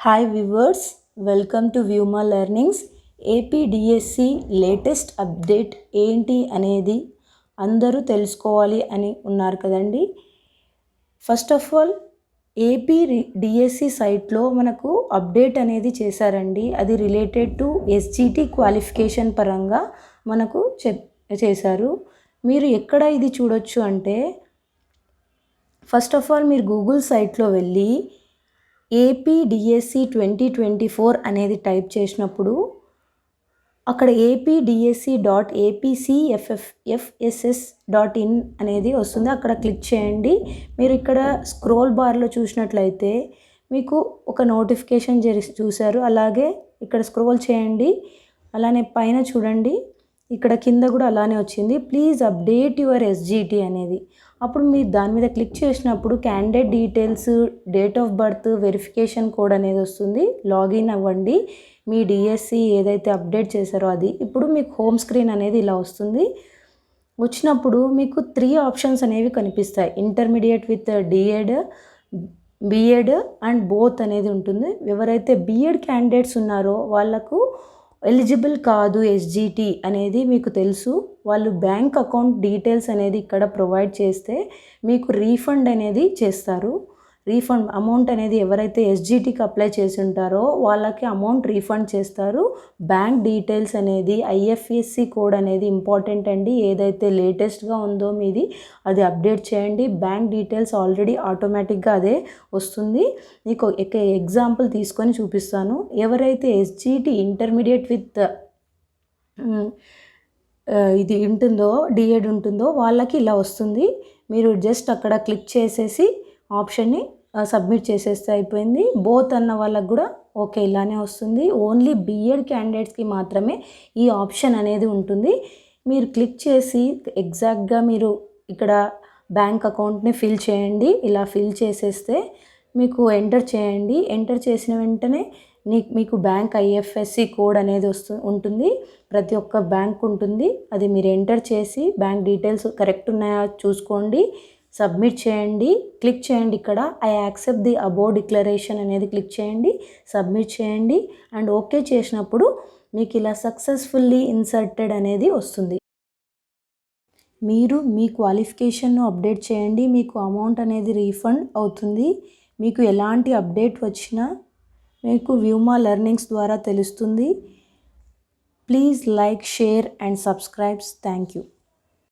Hi viewers, welcome to Vyuma learnings. APDSC latest update ఏంటి అనేది అందరూ తెలుసుకోవాలి అని ఉన్నారు కదండి. ఫస్ట్ ఆఫ్ ఆల్ ఏపీడిఎస్సి సైట్లో మనకు అప్డేట్ అనేది చేశారండి. అది రిలేటెడ్ టు ఎస్జిటి క్వాలిఫికేషన్ పరంగా మనకు చేశారు. మీరు ఎక్కడ ఇది చూడొచ్చు అంటే, ఫస్ట్ ఆఫ్ ఆల్ మీరు గూగుల్ సైట్లో వెళ్ళి ఏపీడిఎస్సి 2024 అనేది టైప్ చేసినప్పుడు అక్కడ apdc.apcffss.in అనేది వస్తుంది. అక్కడ క్లిక్ చేయండి. మీరు ఇక్కడ స్క్రోల్ బార్లో చూసినట్లయితే మీకు ఒక నోటిఫికేషన్ చూశారు. అలాగే ఇక్కడ స్క్రోల్ చేయండి. అలానే పైన చూడండి, ఇక్కడ కింద కూడా అలానే వచ్చింది, ప్లీజ్ అప్డేట్ యువర్ ఎస్జిటి అనేది. అప్పుడు మీరు దాని మీద క్లిక్ చేసినప్పుడు candidate details, date of birth, verification code అనేది వస్తుంది. లాగిన్ అవ్వండి. మీ డిఎస్సి ఏదైతే అప్డేట్ చేశారో అది. ఇప్పుడు మీకు హోమ్ స్క్రీన్ అనేది ఇలా వస్తుంది. వచ్చినప్పుడు మీకు 3 ఆప్షన్స్ అనేవి కనిపిస్తాయి. Intermediate with DEd, BEd and both అనేది ఉంటుంది. ఎవరైతే బిఎడ్ క్యాండిడేట్స్ ఉన్నారో వాళ్ళకు ఎలిజిబుల్ కాదు ఎస్జిటి అనేది మీకు తెలుసు. వాళ్ళు బ్యాంక్ అకౌంట్ డీటెయిల్స్ అనేది ఇక్కడ ప్రొవైడ్ చేస్తే మీకు రీఫండ్ అనేది చేస్తారు. రీఫండ్ అమౌంట్ అనేది ఎవరైతే ఎస్జిటికి అప్లై చేసి ఉంటారో వాళ్ళకి అమౌంట్ రీఫండ్ చేస్తారు. బ్యాంక్ డీటెయిల్స్ అనేది, ఐఎఫ్ఎస్సి కోడ్ అనేది ఇంపార్టెంట్ అండి. ఏదైతే లేటెస్ట్గా ఉందో మీది అది అప్డేట్ చేయండి. బ్యాంక్ డీటెయిల్స్ ఆల్రెడీ ఆటోమేటిక్గా అదే వస్తుంది. మీకు ఎగ్జాంపుల్ తీసుకొని చూపిస్తాను. ఎవరైతే ఎస్జిటి ఇంటర్మీడియట్ విత్ ఇది ఉంటుందో, డిఎడ్ ఉంటుందో వాళ్ళకి ఇలా వస్తుంది. మీరు జస్ట్ అక్కడ క్లిక్ చేసేసి ఆప్షన్ని సబ్మిట్ చేసేస్తే అయిపోయింది. బోత్ అన్న వాళ్ళకు కూడా ఓకే ఇలానే వస్తుంది. ఓన్లీ బిఎడ్ క్యాండిడేట్స్కి మాత్రమే ఈ ఆప్షన్ అనేది ఉంటుంది. మీరు క్లిక్ చేసి ఎగ్జాక్ట్గా మీరు ఇక్కడ బ్యాంక్ అకౌంట్ని ఫిల్ చేయండి. ఇలా ఫిల్ చేసేస్తే మీకు ఎంటర్ చేయండి. ఎంటర్ చేసిన వెంటనే మీకు బ్యాంక్ ఐఎఫ్ఎస్సి కోడ్ అనేది ఉంటుంది. ప్రతి ఒక్క బ్యాంక్ ఉంటుంది. అది మీరు ఎంటర్ చేసి బ్యాంక్ డీటెయిల్స్ కరెక్ట్ ఉన్నాయా చూసుకోండి. సబ్మిట్ చేయండి. క్లిక్ చేయండి. ఇక్కడ I accept the above declaration అనేది క్లిక్ చేయండి. సబ్మిట్ చేయండి. అండ్ ఓకే చేసినప్పుడు మీకు ఇలా సక్సెస్ఫుల్లీ ఇన్సర్టెడ్ అనేది వస్తుంది. మీరు మీ క్వాలిఫికేషన్ను అప్డేట్ చేయండి. మీకు అమౌంట్ అనేది రీఫండ్ అవుతుంది. మీకు ఎలాంటి అప్డేట్ వచ్చినా మీకు వ్యూమా లెర్నింగ్స్ ద్వారా తెలుస్తుంది. Please like, share and subscribes. Thank you.